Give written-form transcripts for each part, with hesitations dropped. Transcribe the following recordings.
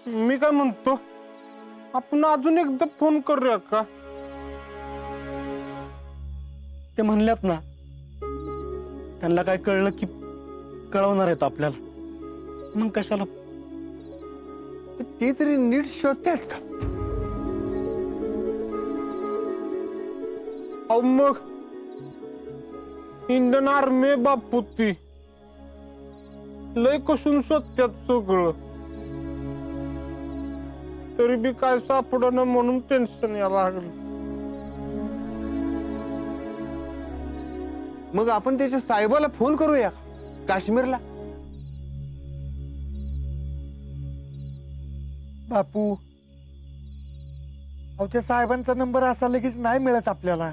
मी काय म्हणतो, आपण अजून एकदा फोन करूया का? ते म्हणल्यात ना, त्यांना काय कळलं की कळवणार आहेत आपल्याला, मग कशाला? ते तरी नीट शोधतात का? अहो मग इंडियन आर्मी बापू ती लय कसून शोधत्यात सगळं, तरी बी काय सापडणं म्हणून टेन्शन यायला लागलं. मग आपण त्याच्या साहेबाला फोन करूया काश्मीरला. बापू, अहो त्या साहेबांचा नंबर असा लगेच नाही मिळत आपल्याला.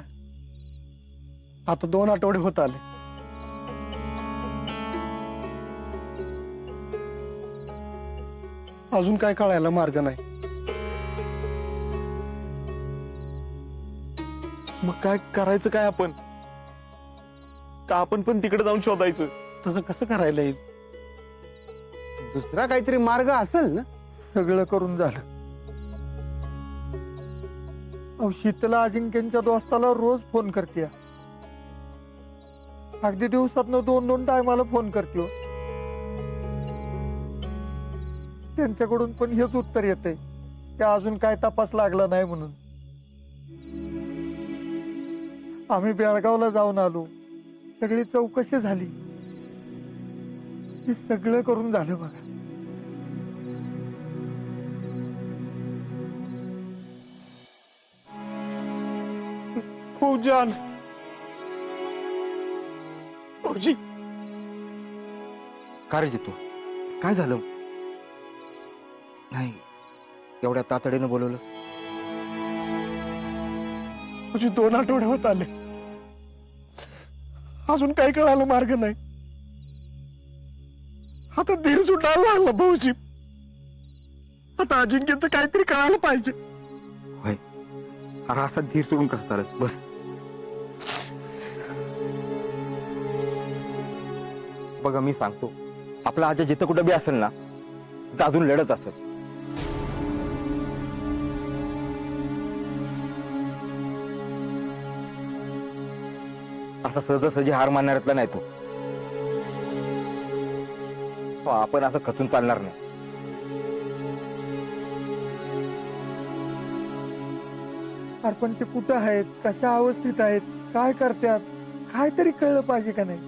आता 2 आठवडे होत आले. अजून काय कळायला मार्ग नाही. मग काय करायचं काय आपण? का आपण पण तिकडे जाऊन शोधायचं? तसं कसं करायला येईल? दुसरा काहीतरी मार्ग असेल ना? सगळं करून झालं. अहो शीतला अजिंक्यांच्या दोस्ताला रोज फोन करते, अगदी दिवसातनं 2-2 टायमाला फोन करते. त्यांच्याकडून पण हेच उत्तर येते की अजून काय तपास लागला नाही म्हणून. आम्ही बेळगावला जाऊन आलो, सगळी चौकशी झाली, हे सगळं करून झालं बघा. फौजान, फौजी, का रे जितू, काय झालं? नाही, एवढ्या तातडीनं बोलवलंस? म्हणजे 2 आठवडे होत आले, अजून काही कळायला मार्ग नाही. आता धीर सुटायला लागला भाऊजी. आता अजिंक्यचं काहीतरी कळायला पाहिजे. होय, अरे असा धीर सोडून कसं चालत? बस. बघा मी सांगतो, आपला आजा जिथं कुठं बी असेल ना, तर अजून लढत असेल. असा सहजासहजी हार मानणाऱ्यातला नाही तो. आपण असं खचून चालणार नाही. अरे पण ते कुठं आहेत, कशा अवस्थेत आहेत, काय करतात, काहीतरी कळलं पाहिजे का नाही?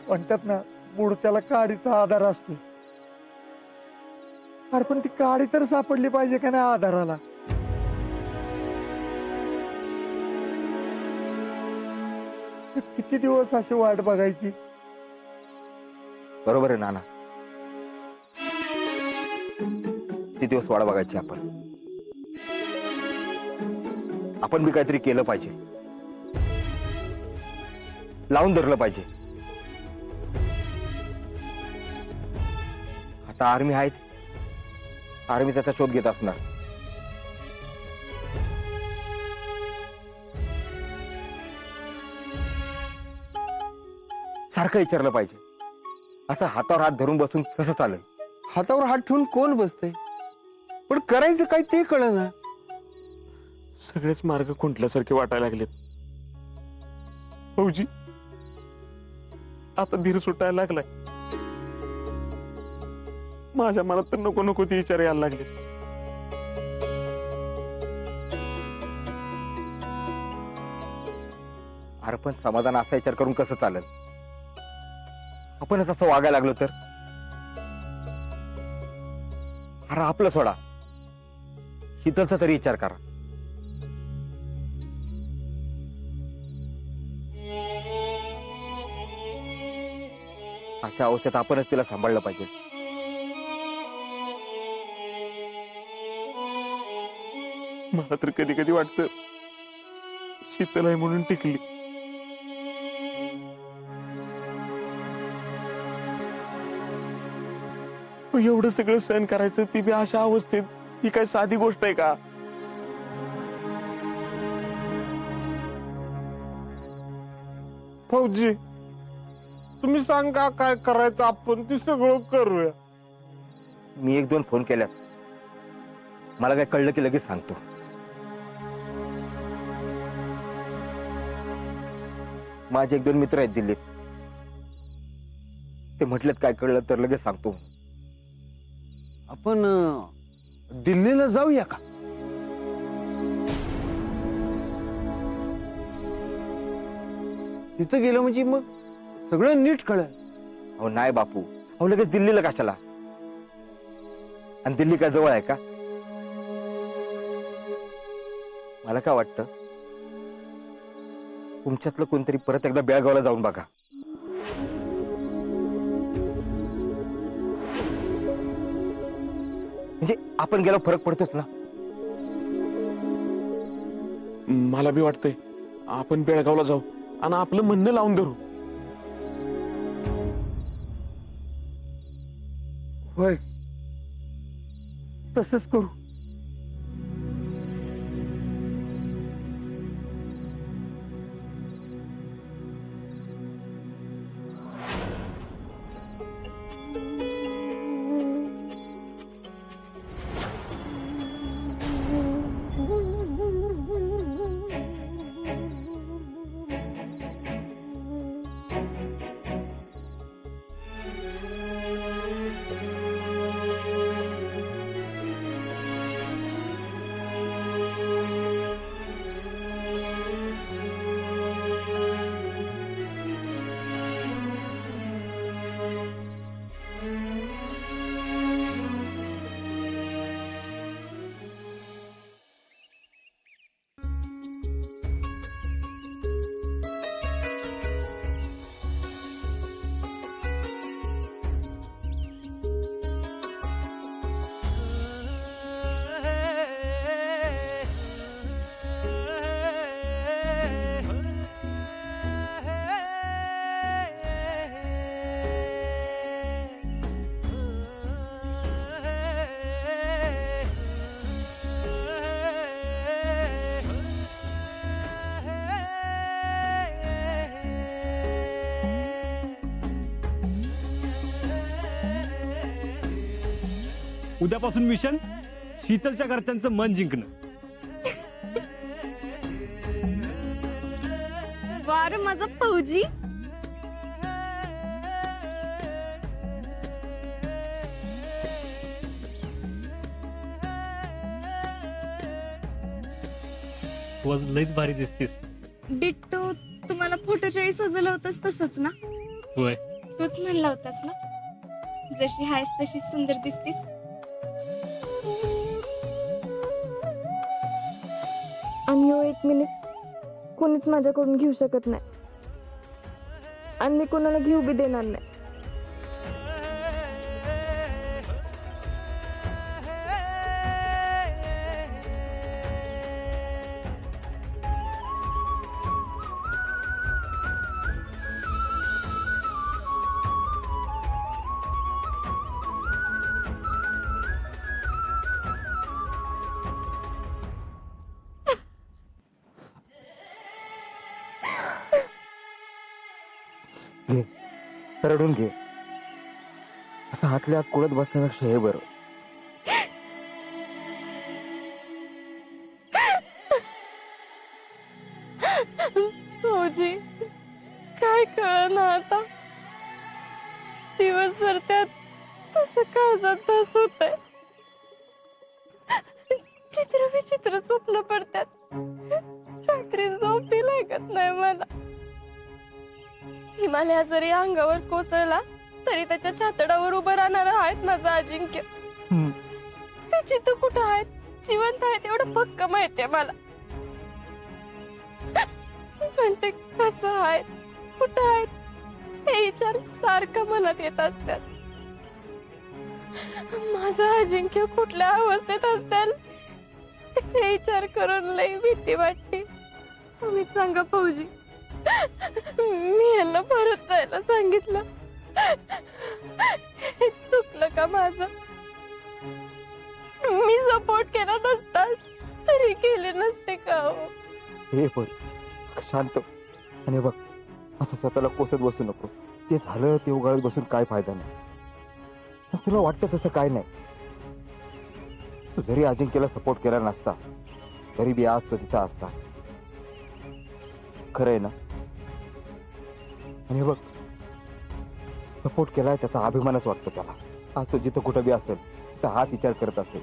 म्हणतात ना, बुडत्याला काडीचा आधार असतो. अरे पण ती काडी तर सापडली पाहिजे का नाही आधाराला? किती दिवस अशी वाट बघायची? बरोबर आहे नाना, किती दिवस वाट बघायची आपण? आपण बी काहीतरी केलं पाहिजे, लावून धरलं पाहिजे. आता आर्मी आहेच, आर्मी त्याचा शोध घेत असणार. सारखं विचारलं पाहिजे. असं हातावर हात धरून बसून कसं चालेल? हातावर हात ठेवून कोण बसतंय, पण करायचं काय ते कळना. सगळेच मार्ग खुंटल्यासारखे वाटायला लागलेत. फौजी, आता धीर सुटायला लागलाय. माझ्या मनात तर नको नको ते विचार यायला लागले. अरे पण समाधान असा विचार करून कसं चालेल? आपणच असं वागायला लागलो तर? अरे आपलं सोडा, शीतलचा तरी विचार करा. अशा अवस्थेत आपणच तिला सांभाळलं पाहिजे. मला तर कधी कधी वाटतं शीतल आहे म्हणून टिकली. एवढं सगळं सहन करायचं, ती बी अशा अवस्थेत, ही काय साधी गोष्ट आहे का? फौजी, तुम्ही सांगा काय करायचं, आपण ते सगळं करूया. मी 1-2 फोन केल्यात, मला काय कळलं की लगेच सांगतो. माझे 1-2 मित्र आहेत दिल्लीत, ते म्हटलेत काय कळलं तर लगेच सांगतो. आपण दिल्लीला जाऊया का? तिथं गेलं म्हणजे मग सगळं नीट कळलं. अहो नाही बापू, अहो लगेच दिल्लीला कशाला? आणि दिल्ली काय जवळ आहे का? मला काय वाटतं, तुमच्यातलं कोणतरी परत एकदा बेळगावला जाऊन बघा. म्हणजे आपण गेलो फरक पडतोच ना. मला बी वाटतंय आपण बेळगावला जाऊ आणि आपलं म्हणणं लावून धरू. होय, तसंच करू. उद्यापासून मिशन शीतलच्या घरच्यांचं मन जिंकणं. वार माझा फौजी. तू आज लईच भारी दिसतीस. डिट्टो तुम्हाला फोटोच्या वेळी सजवलं होतंस तसंच ना? होय. तूच म्हणला होतास ना, जशी हायस तशी सुंदर दिसतीस. आणि हो 1 मिनिट कोणीच माझ्याकडून घेऊ शकत नाही, आणि मी कोणाला घेऊ बी देणार नाही. रडून घे, असं हातल्या हात कुळत बसण्यापेक्षा हे बरं. फौजी, काय कळना आता. दिवसभर त्यात तसं काळजात धस होतंय. चित्र विचित्र स्वप्न पडतात. रात्री झोपी लागत नाही मला. हिमालया जरी अंगावर कोसळला तरी त्याच्या छातडावर उभं राहणार आहेत माझा अजिंक्य. ते चित्र कुठं आहेत, जिवंत आहेत एवढं पक्क माहितीये मला. पण ते कसं आहेत, कुठं आहेत हे विचार सारखं मनात येत असतात. माझं अजिंक्य कुठल्या अवस्थेत असतील हे विचार करून लई भीती वाटते. तुम्ही सांगा फौजी, मी यांना परत जायला सांगितलं, हे चुकलं का माझं? मी सपोर्ट केला नसता तरी केले नसते का हो? हे बघ, शांत आणि बघ, असं स्वतःला कोसत बसू नको. ते झालं ते उगाळत बसून काय फायदा नाही. तुला वाटतं तसं काय नाही. तू जरी अजिंक्यला सपोर्ट केला नसता तरी बी आज तो तिथं असता. खरं आहे ना? आणि बघ, सपोर्ट केलाय त्याचा अभिमानच वाटतो त्याला. आज तो जिथं कुठं बी असेल तर हाच विचार करत असेल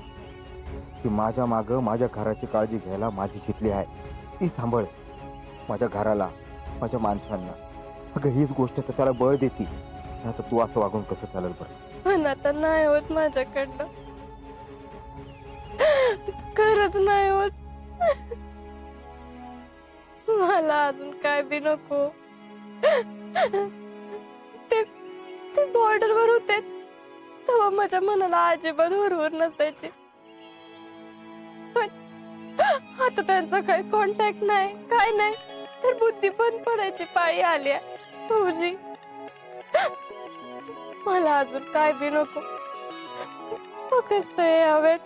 की माझ्या मागं माझ्या घराची काळजी घ्यायला माझी शिकली आहे, ती सांभाळ. माझ्या घराला, माझ्या माणसांना. अगं हीच गोष्ट तर त्याला बळ देते. आता तू असं वागून कसं चालेल बरं? पण आता नाही होत माझ्याकडनं, खरंच नाही होत. मला अजून काय बी नको. ते बॉर्डरवर होते तेव्हा माझ्या मनाला अजिबात हुरहुर नसायची. पण आता त्यांचा काही कॉन्टॅक्ट नाही, काय नाही, तर बुद्धी बंद पडायची पाळी आली आहे. भाऊजी, मला अजून काय बी नको. फक्त यावेत.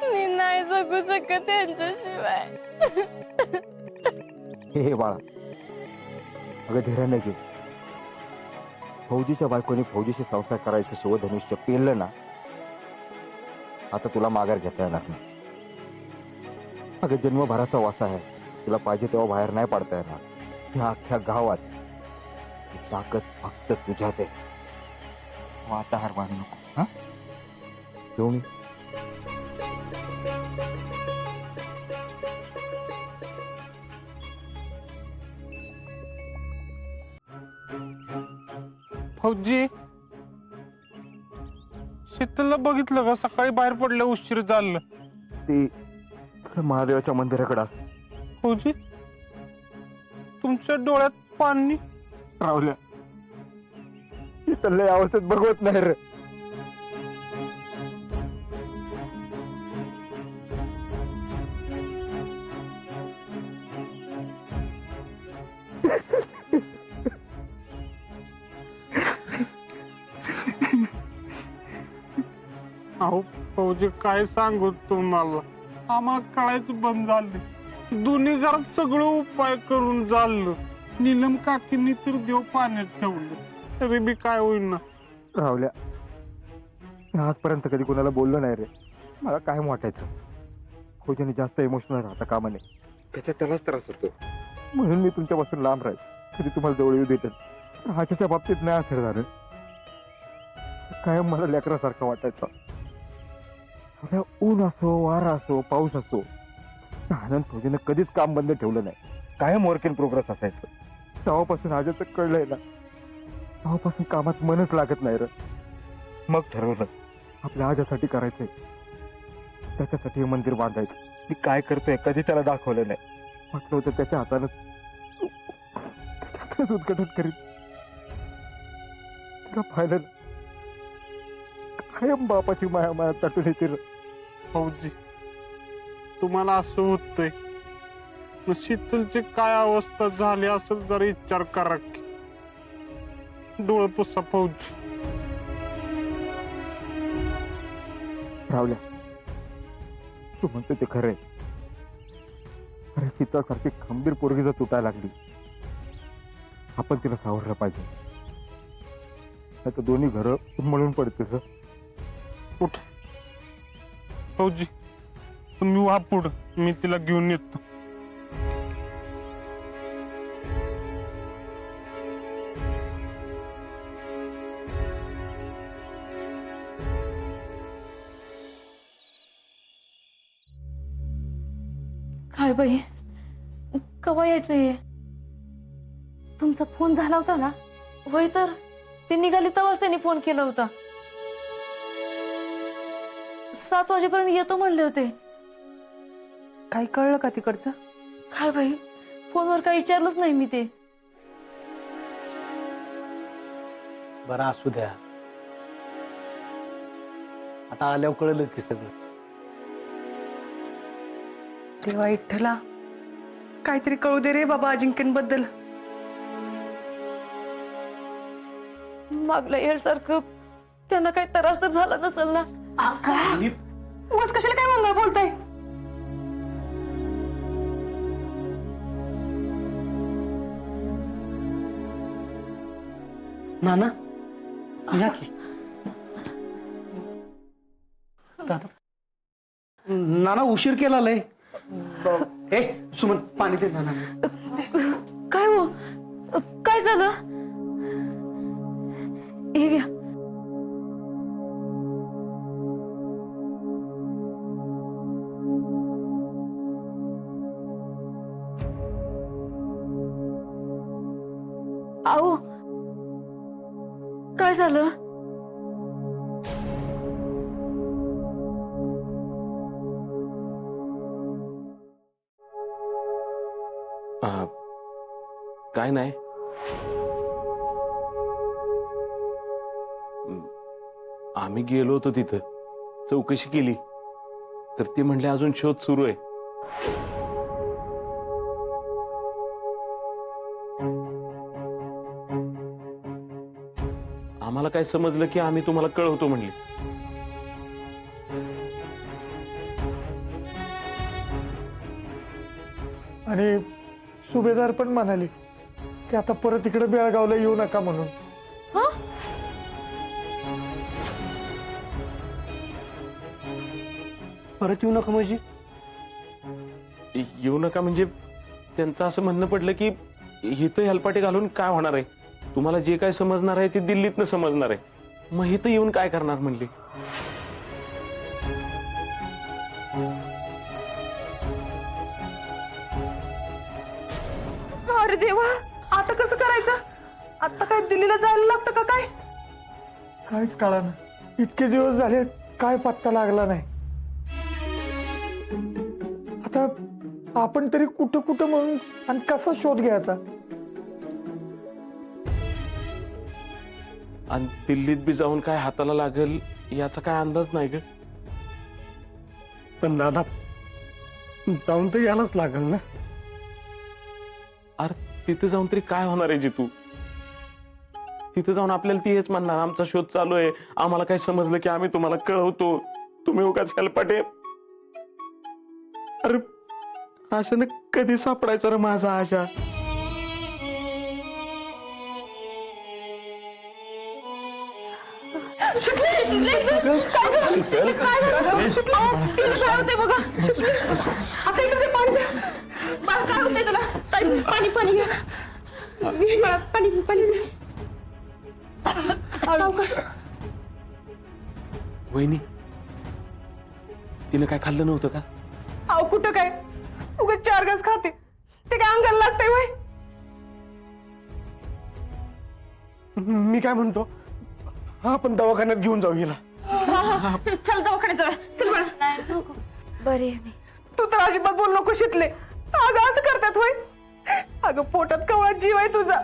मी नाही जगू शकत त्यांच्याशिवाय. हे बाळा, अगं धैर्याने घे. फौजीच्या बायकोने फौजीशी संसार करायचं शिवधनुष्य पेललं ना, आता तुला माघार घेता येणार नाही. अगं जन्मभराचा वासा आहे, तुला पाहिजे तेव्हा बाहेर नाही पडता येणार. ह्या अख्ख्या गावात ती ताकद फक्त तुझ्यात आहे. आता हार मानू नको. हा येऊ मी. फौजी, शीतलला बघितलं का? सकाळी बाहेर पडलं, उशीर झालं. ते महादेवाच्या मंदिराकडे असं. फौजी, तुमच्या डोळ्यात पाणी. राहुल्या, लय अवस्थेत बघवत नाही रे. अहो फौजी, काय सांगू तुम्हाला, आम्हाला कळायचं बंद झालं. दोन्ही घरात सगळं उपाय करून झालं. नीलम काकींनी तर देव पाण्यात ठेवलं, तरी बी काय होईना. राहुल्या, आजपर्यंत कधी कोणाला बोललो नाही रे. मला काय वाटायचं, फौजीने जास्त इमोशनल राहता कामा नये. त्याचा त्यालाच त्रास होतो, म्हणून मी तुमच्यापासून लांब राहील. कधी तुम्हाला जवळ येऊ देतात. हाच्याच्या बाबतीत नाही असं झालं. कायम मला लेकरासारखं वाटायचं. ऊन असो, वारा असो, पाऊस असो, आनंद फौजीनं कधीच काम बंद ठेवलं नाही. कायम वर्क इन प्रोग्रेस असायचं. तेव्हापासून आजचं कळलंय ना, तेव्हापासून कामात मनच लागत नाही रे. मग ठरवलं आपल्या आजासाठी करायचंय, त्याच्यासाठी हे मंदिर बांधायचं. मी काय करतोय कधी त्याला दाखवलं नाही. म्हटलं होतं त्याच्या हातानं उद्घाटन करीत. तुला पाहिलं ना, कायम बापाची माया माया ताटून येते. फौजी, तुम्हाला असं होतंय, मग शीतलची काय अवस्था झाली असेल जरा विचार करा की. डोळे पुसा फौजी. राहुल्या, तू म्हणतो ते खरंय. अरे शीतल सारखी खंबीर पोरगी जर तुटायला लागली, आपण तिला सावरलं पाहिजे. नाही तर दोन्ही घरं उन्मळून पडतील. उठ फौजी, तुम्ही वा पुढं, मी तिला घेऊन येतो. काय बाई, कवा यायचंय? तुमचा फोन झाला होता ना? होय, तर ते निघाली तेव्हाच त्यांनी फोन केला होता. 7 वाजेपर्यंत येतो म्हणले होते. काही कळलं का तिकडचं? काय बाई, फोनवर काही विचारलंच नाही मी ते. बरं असू द्या, आता आल्यावर कळलंच की सगळं. देवा विठ्ठला, काहीतरी कळू दे रे बाबा अजिंक्यबद्दल. मागल्या येण्यासारखं त्यांना काही त्रास तर झाला नसेल ना? मग कशाला काय मंगळ बोलताय? नाना या की दादा नाना उशीर केला लय ए सुमन पाणी दे नाना काय हो काय झालं हे घ्या आओ काय झालं काय नाही आम्ही गेलो होतो तिथं चौकशी केली तर ते म्हणले अजून शोध सुरू आहे. आम्हाला काय समजलं की आम्ही तुम्हाला कळवतो म्हणले. आणि सुभेदार पण म्हणाले की आता परत इकडे बेळगावला येऊ नका म्हणून. परत येऊ नका म्हणजे येऊ नका म्हणजे त्यांचं असं म्हणणं पडलं की इथं हेलपाटे घालून काय होणार आहे, तुम्हाला जे काय समजणार आहे ते दिल्लीतनं समजणार आहे, मग इथं येऊन काय करणार म्हणले. अरे देवा आता कसं करायचं आता काय दिल्लीला जायला लागतं का काय काहीच कळाना इतके दिवस झाले काय पत्ता लागला नाही. आता आपण तरी कुठं कुठं म्हणून आणि कसा शोध घ्यायचा. आणि दिल्लीत बी जाऊन काय हाताला लागेल याचा काय अंदाज नाही ग. पण दादा जाऊन तर यायलाच लागल ना. अरे तिथे जाऊन तरी काय होणार आहे जितू, तिथे जाऊन आपल्याला ती हेच म्हणणार आमचा शोध चालू आहे, आम्हाला काय समजलं की आम्ही तुम्हाला कळवतो, तुम्ही उगाच हेलपाटे. अरे आशाने कधी सापडायचा रे माझा आशा. आता इकडे पाणी द्या. बाळा, काय होतंय तुला पाणी पाणी घ्या बाळा, पाणी पाणी घे. सावकाश. वहिनी तिने काय खाल्लं नव्हतं का. अहो कुठं काय उगाच 4 घास खाते ते काय अंगाला लागतंय वय. मी काय म्हणतो आपण दवाखान्यात घेऊन जाऊ गेला. चल दवाखान्यात जाऊया. चल बाळा. नाही नको बरी आहे मी. तू तर अजिबात बोल नको शितले. अगं असं करतात होय. अगं पोटात कवळा जीव आहे तुझा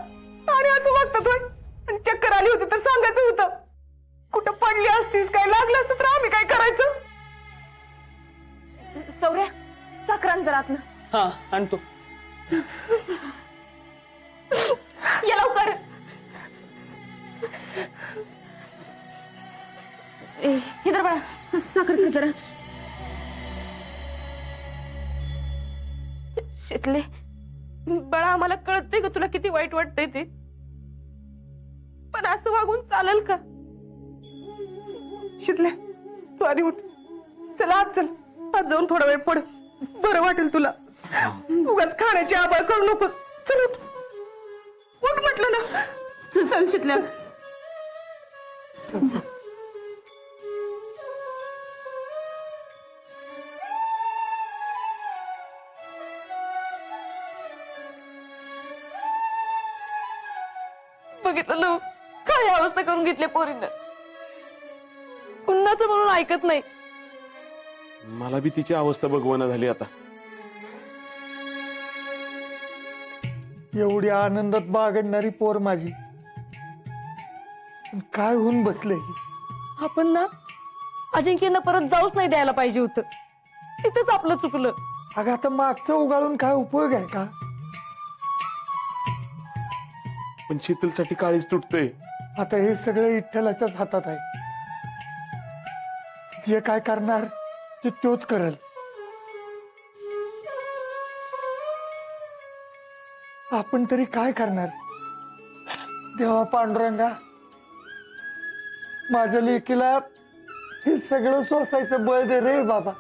आणि असं वागतात होय. आणि चक्कर आली होती तर सांगायचं होतं. कुठं पडली असतीस काय लागलं असतं तर आम्ही काय करायचं. सौर्या साखरान जरा आतनं. हा आणतो. ये लवकर. हे तर बाळा साखर खा जरा. शितले बाळा आम्हाला कळतंय का तुला किती वाईट वाटतंय ते, पण असं वागून चालेल का. शितले तू आधी उठ. चला आज चल आज जाऊन थोडा वेळ पड बरं वाटेल तुला. उगाच खाण्याची आबाळ करू नको. चल उठ उठ म्हटलं ना. चल शितल्या. बघितलं ना काय अवस्था करून घेतली पोरीनं. कुणाचं म्हणून ऐकत नाही. मला बी तिची अवस्था बघवणं झाली आता. एवढी आनंदात बागडणारी पोर माझी पण काय होऊन बसलंय. आपण ना अजिंक्यना परत जाऊच नाही द्यायला पाहिजे होतं. तिथंच आपलं चुकलं. अगं आता मागचं उगाळून काय उपयोग आहे का. पण शीतलसाठी काळीच तुटतंय. आता हे सगळं विठ्ठलाच्याच हातात आहे. जे काय करणार ते तोच करेल. आपण तरी काय करणार. देवा पांडुरंगा, माझ्या लेकीला हे सगळं सोसायचं बळ दे रे बाबा.